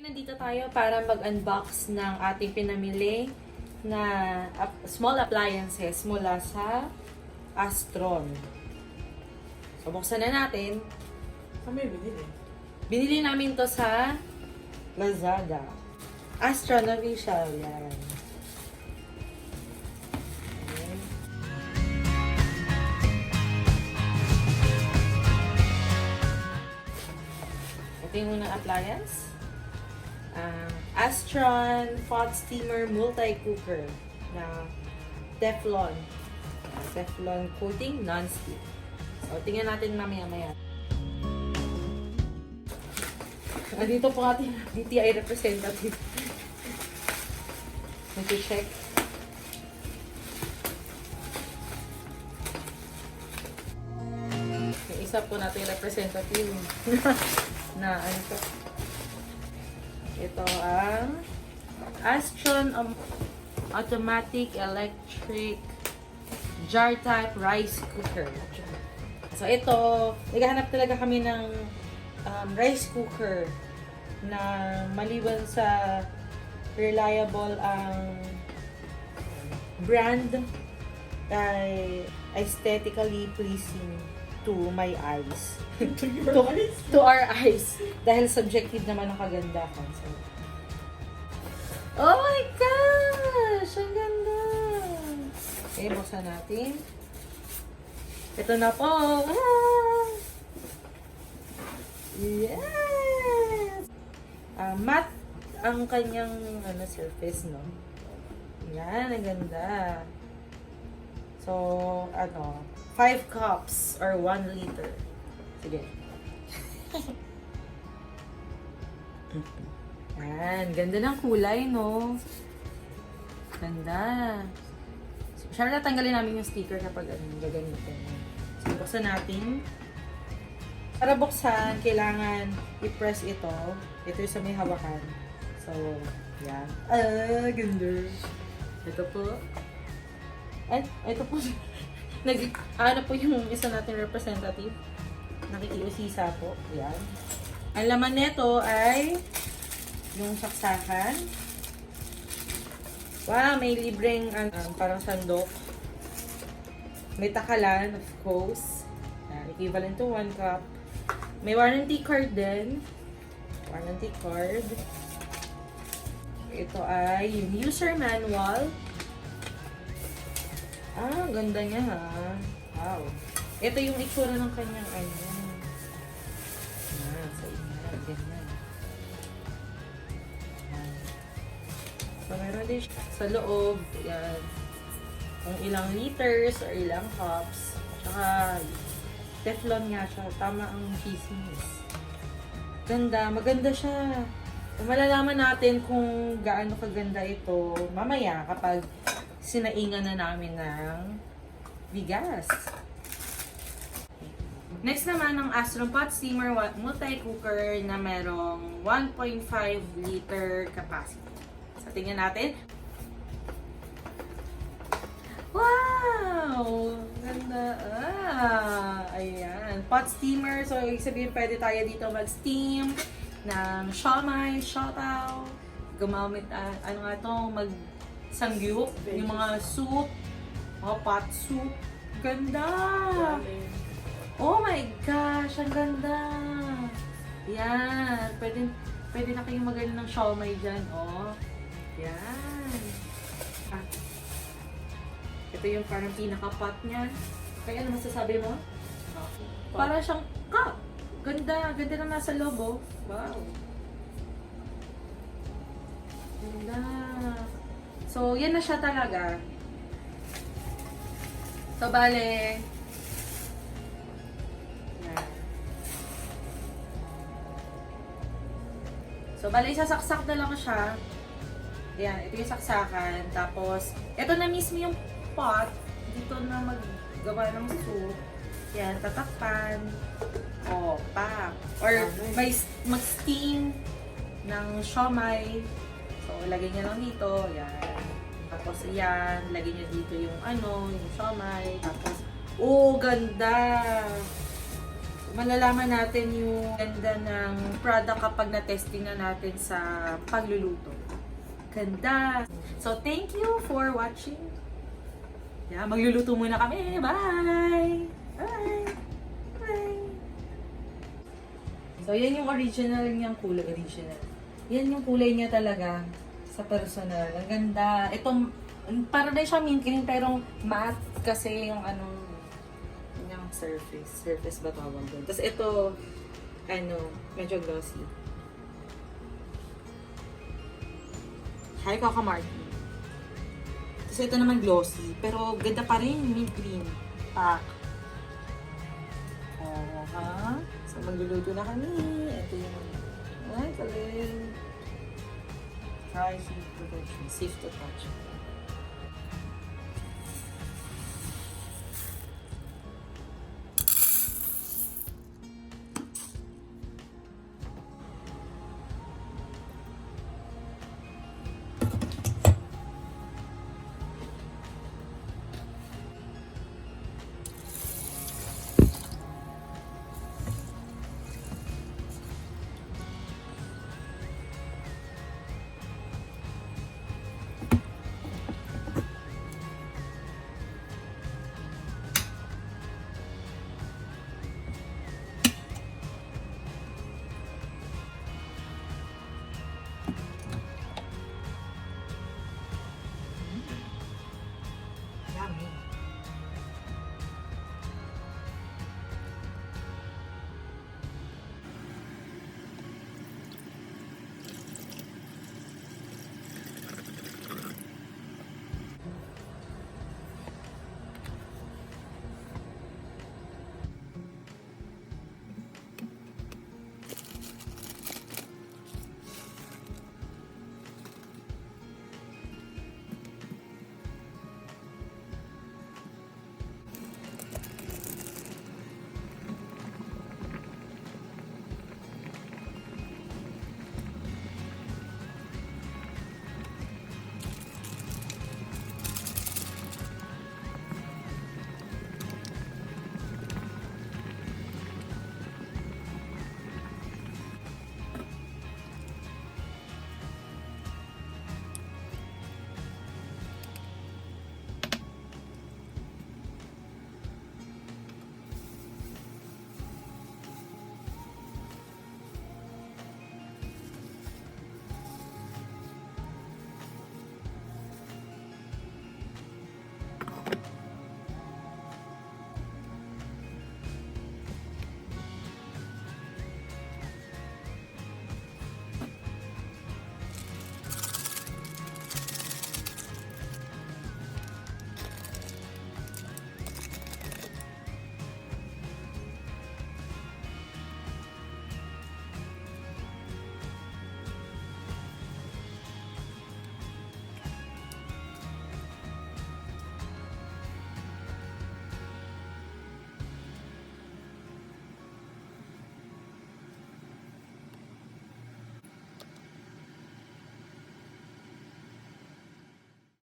Nandito tayo para mag-unbox ng ating pinamili na small appliances mula sa Astron. So, buksan na natin. Kami binili. Binili namin to sa Lazada. Astron official. Yan. Ito yung unang appliance. Astron pot steamer multicooker na Teflon. Teflon coating non-stick. So, tingnan natin mamaya-maya. Dito po ating DTI representative. Nag-check. Yung isa po natin representative na ano to. Ito ang Astron automatic electric jar type rice cooker. So ito, naghahanap talaga kami ng rice cooker na maliban sa reliable ang brand ay aesthetically pleasing to my eyes. to our eyes. Dahil subjective naman ang kagandahan. So, oh my gosh! Ang ganda! Okay, buksan natin. Ito na po! Ah! Yes! Matte ang kanyang surface, no? Yan, ang ganda. So, 5 cups or 1 liter. Sige. Yan, ganda ng kulay, no? Ganda. Siyempre, tanggalin namin yung sticker kapag gagamitin. So, buksan natin. Para buksan, kailangan i-press ito. Ito yung sa may hawakan. So, yan. Ganda. Ito po. Ay, ito po. Ano po yung isa nating representative? Nakikiusisa po. Yan. Ang laman nito ay yung saksakan. Wow, may libreng parang sandok. May takalan, of course. Equivalent to 1 cup. May warranty card din. Warranty card. Ito ay yung user manual. Ang ganda niya ha. Wow. Ito yung itsura ng kanyang sa inyo. Ganyan. So, meron din sa loob. Yan. Kung ilang liters or ilang cups. Tsaka, Teflon nga siya. Tama ang business. Ganda. Maganda siya. Malalaman natin kung gaano kaganda ito mamaya kapag sinaingan na namin ng bigas. Next naman ang Astron pot steamer multicooker na merong 1.5 liter capacity. So, tingnan natin. Wow! Ganda. Ayan. Pot steamer. So, ibig sabihin pwede tayo dito mag-steam ng siomai, siopaw. Gumamit, sangyup, yung mga soup, mga pot soup. Ganda! Oh my gosh, ang ganda! Yan, pwede na kayong magaling ng siomai dyan, oh. Yan. Ito yung parang pinaka-pot niya. Kaya ano masasabi mo? Para siyang cup. Ganda, ganda na nasa loob, oh. Wow. Ganda. So, yan na siya talaga. So, bale. Yan. So, bale, isasaksak na lang siya. Yan, ito yung saksakan. Tapos, ito na mismo yung pot. Dito na maggawa ng soup. Yan, tatakpan. O, pa. Or, may mag-steam ng siomai. So, lagay niya lang dito. Yan. Tapos, yan. Lagay niya dito yung yung siomai. Tapos, oh, ganda! malalaman natin yung ganda ng product kapag na-testing na natin sa pagluluto. Ganda! So, thank you for watching. Yeah, magluluto muna kami. Bye! Bye! Bye! So, yan yung original niyang kulay. Original. Yan yung kulay niya talaga sa personal. Ang ganda. Itong, para na siya mint green, pero matte kasi yung anong yung surface. Surface ba tawag doon? Tapos ito, medyo glossy. Hi, Coco Martin. Tapos ito naman glossy, pero ganda pa rin, mint green. Pack. Oh, ha? So, magluluto na kami. Ito yung, ay, galing. Try heat protection, safe to touch.